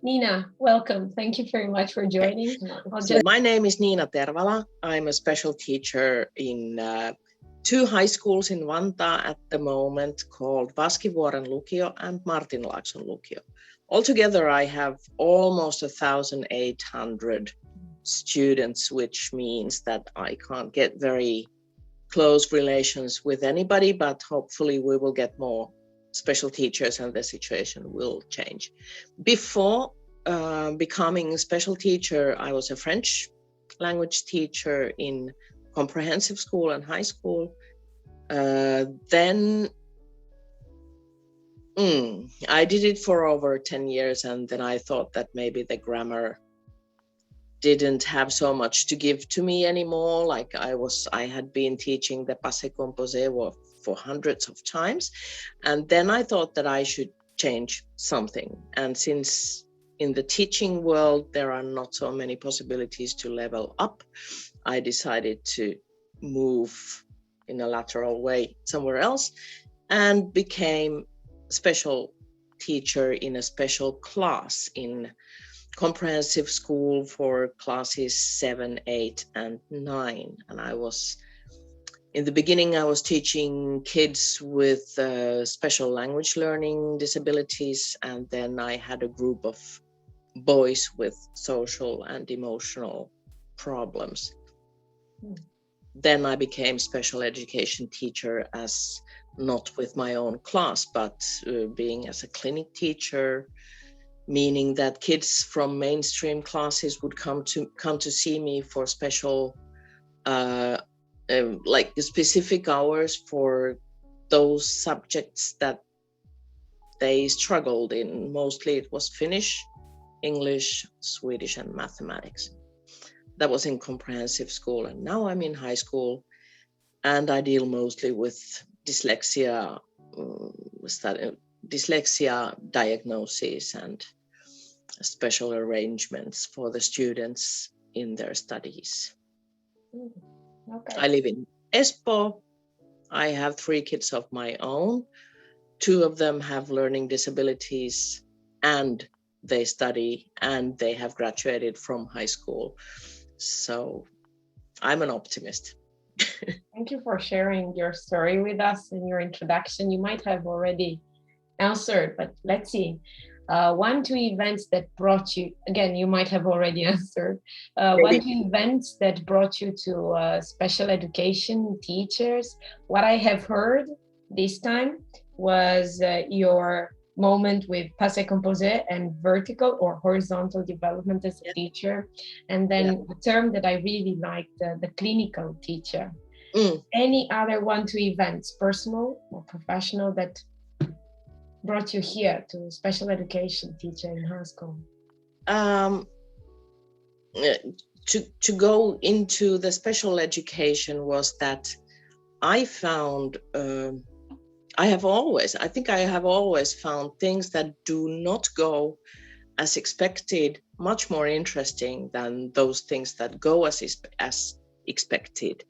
Nina, welcome. Thank you very much for joining. I'll just My name is Nina Tervala. I'm a special teacher in two high schools in Vantaa at the moment called Vaskivuoren Lukio and Martinlaakson Lukio. Altogether, I have almost 1,800 students, which means that I can't get very close relations with anybody, but hopefully we will get more special teachers and the situation will change. Before becoming a special teacher, I was a French language teacher in comprehensive school and high school. Then I did it for over 10 years, and then I thought that maybe the grammar didn't have so much to give to me anymore. Like I had been teaching the passé composé for hundreds of times, and then I thought that I should change something. And since in the teaching world there are not so many possibilities to level up, I decided to move in a lateral way somewhere else and became special teacher in a special class in comprehensive school for classes 7, 8, and 9. And in the beginning, I was teaching kids with special language learning disabilities. And then I had a group of boys with social and emotional problems. Then I became special education teacher, as not with my own class, but being as a clinic teacher, meaning that kids from mainstream classes would come to see me for special like specific hours for those subjects that they struggled in. Mostly it was Finnish, English, Swedish, and mathematics. That was in comprehensive school, and now I'm in high school and I deal mostly with dyslexia diagnosis and special arrangements for the students in their studies. Okay. I live in Espoo. I have 3 kids of my own. 2 of them have learning disabilities and they study and they have graduated from high school. So I'm an optimist. Thank you for sharing your story with us in your introduction. You might have already answered, but let's see. 1, 2 events that brought you, again, you might have already answered. 1, 2 events that brought you to special education teachers. What I have heard this time was your moment with passé composé and vertical or horizontal development as a teacher. And then the term that I really liked, the clinical teacher. Any other 1, 2 events, personal or professional, that brought you here to special education teacher in high school? To go into the special education was that I found I have always found things that do not go as expected much more interesting than those things that go as expected.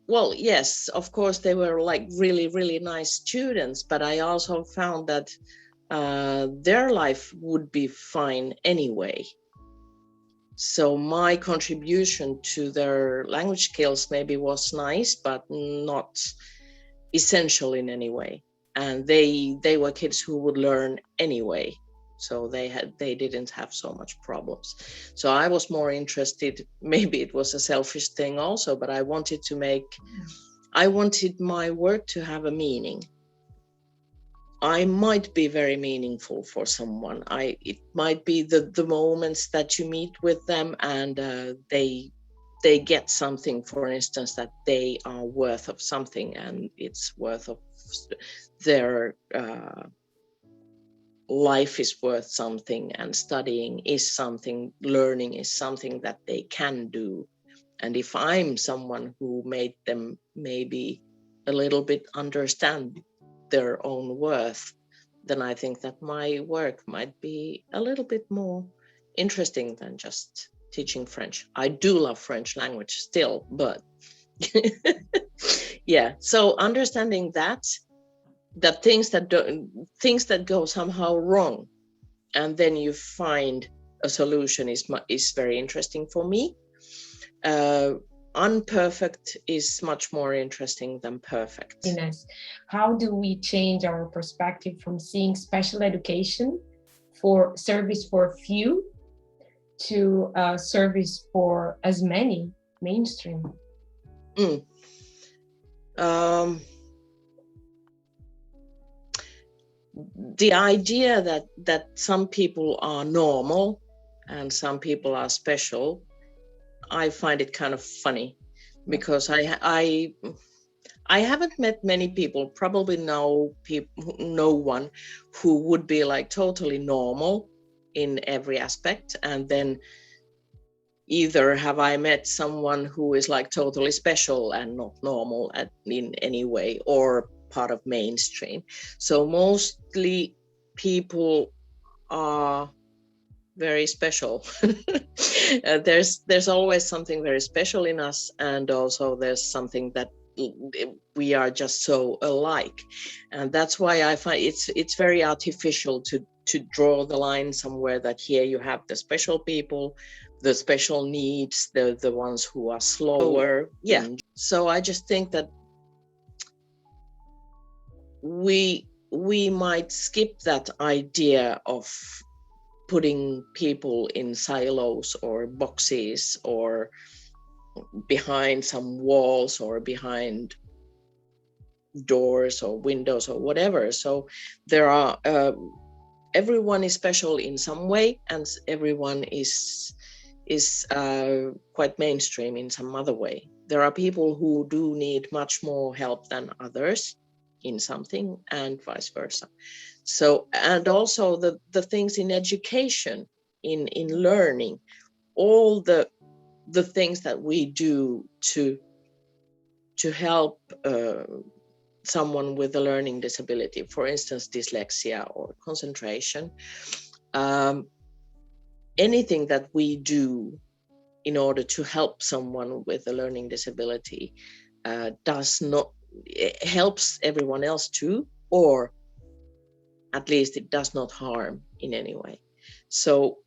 Well, yes, of course, they were like really, really nice students, but I also found that their life would be fine anyway. So my contribution to their language skills maybe was nice, but not essential in any way. And they were kids who would learn anyway. So they didn't have so much problems. So I was more interested, maybe it was a selfish thing also, but I wanted my work to have a meaning. I might be very meaningful for someone. It might be the moments that you meet with them and they get something, for instance, that they are worth of something and it's worth of their life is worth something, and studying is something, learning is something that they can do. And if I'm someone who made them maybe a little bit understand their own worth, then I think that my work might be a little bit more interesting than just teaching French. I do love French language still, but yeah, so understanding that that things that go somehow wrong, and then you find a solution is very interesting for me. Unperfect is much more interesting than perfect. Ines, how do we change our perspective from seeing special education for service for few to service for as many, mainstream? The idea that some people are normal and some people are special, I find it kind of funny, because I haven't met many people, probably no one who would be like totally normal in every aspect, and then either have I met someone who is like totally special and not normal in any way, or part of mainstream. So mostly people are very special. There's always something very special in us, and also there's something that we are just so alike, and that's why I find it's very artificial to draw the line somewhere that here you have the special people, the special needs, the ones who are slower. Yeah. So I just think that we might skip that idea of putting people in silos or boxes or behind some walls or behind doors or windows or whatever. So there are everyone is special in some way, and everyone is quite mainstream in some other way. There are people who do need much more help than others in something, and vice versa. So, and also the things in education, in learning, all the things that we do to help someone with a learning disability, for instance, dyslexia or concentration, anything that we do in order to help someone with a learning disability it helps everyone else too, or at least it does not harm in any way. So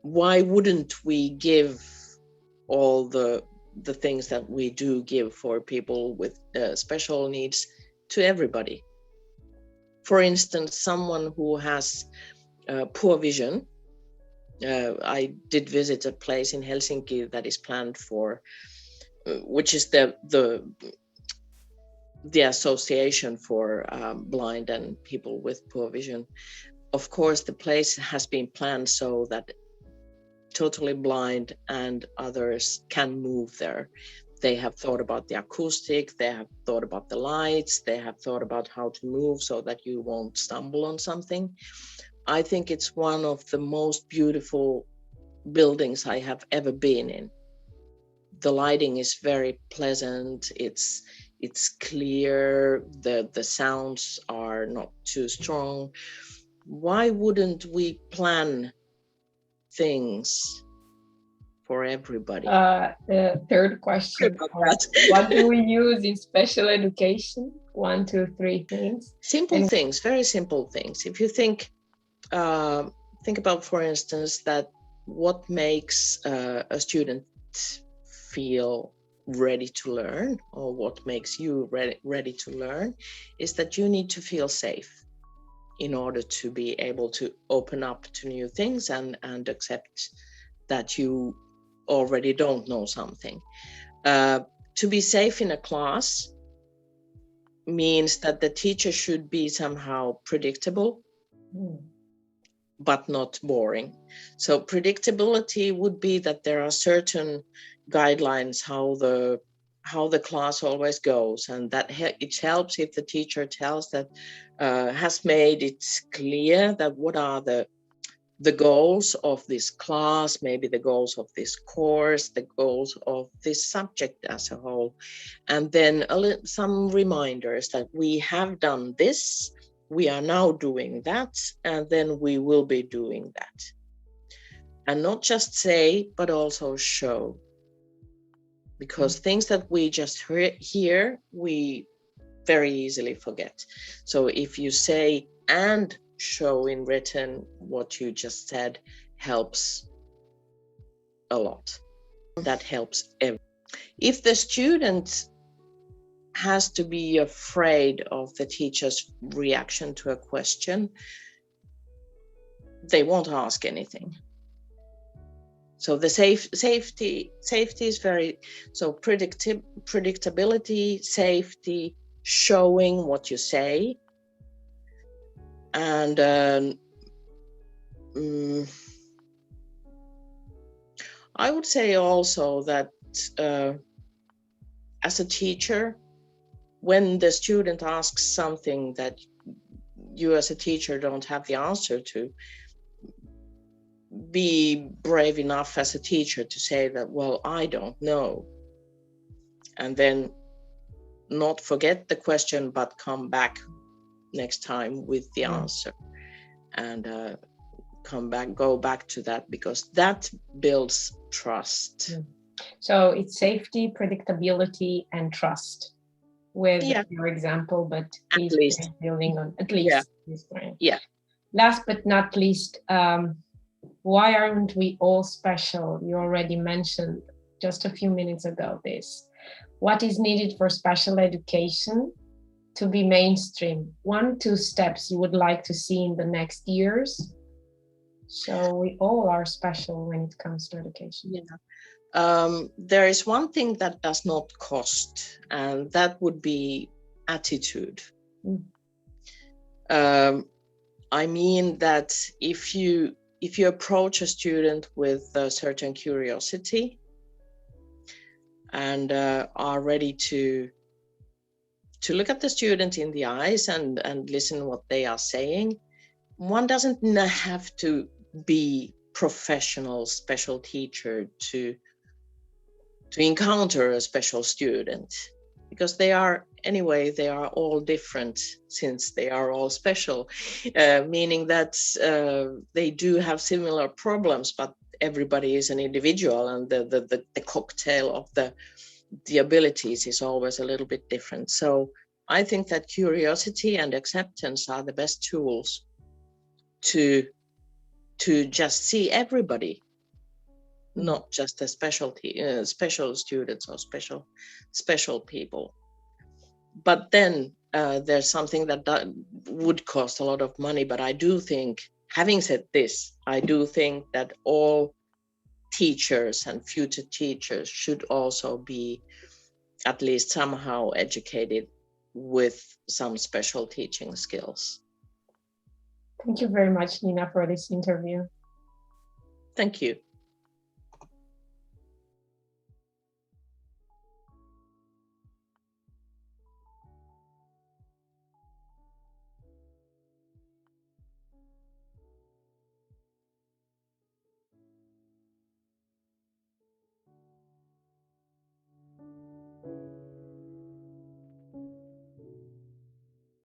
why wouldn't we give all the things that we do give for people with special needs to everybody? For instance, someone who has poor vision. I did visit a place in Helsinki that is planned for, which is the association for blind and people with poor vision. Of course, the place has been planned so that totally blind and others can move there. They have thought about the acoustic, they have thought about the lights, they have thought about how to move so that you won't stumble on something. I think it's one of the most beautiful buildings I have ever been in. The lighting is very pleasant, it's clear, the sounds are not too strong. Why wouldn't we plan things for everybody? The third question, what do we use in special education? 1, 2, 3 things. Things, very simple things. If you think about, for instance, that what makes a student feel ready to learn, or what makes you ready to learn, is that you need to feel safe in order to be able to open up to new things and accept that you already don't know something. To be safe in a class means that the teacher should be somehow predictable, but not boring. So predictability would be that there are certain guidelines how the class always goes, and that it helps if the teacher tells that has made it clear that what are the goals of this class, maybe the goals of this course, the goals of this subject as a whole, and then some reminders that we have done this, we are now doing that, and then we will be doing that. And not just say, but also show. Because things that we just hear, we very easily forget. So if you say and show in written what you just said, helps a lot. That helps everyone. If the student has to be afraid of the teacher's reaction to a question, they won't ask anything. So the safety is very, so predictability, safety, showing what you say, and I would say also that as a teacher, when the student asks something that you as a teacher don't have the answer to, be brave enough as a teacher to say that, well, I don't know. And then not forget the question, but come back next time with the answer. And go back to that, because that builds trust. So it's safety, predictability, and trust with your example, but at least building on at least. Yeah. Last but not least, why aren't we all special? You already mentioned just a few minutes ago this. What is needed for special education to be mainstream? 1-2 steps you would like to see in the next years, so we all are special when it comes to education? There is one thing that does not cost, and that would be attitude. I mean that if you approach a student with a certain curiosity and are ready to look at the student in the eyes and listen what they are saying, one doesn't have to be professional special teacher to encounter a special student, because they are all different, since they are all special, meaning that they do have similar problems, but everybody is an individual, and the cocktail of the abilities is always a little bit different. So I think that curiosity and acceptance are the best tools to just see everybody, not just the special students or special people. But then there's something that would cost a lot of money. But I do think, having said this, I do think that all teachers and future teachers should also be at least somehow educated with some special teaching skills. Thank you very much, Nina, for this interview. Thank you.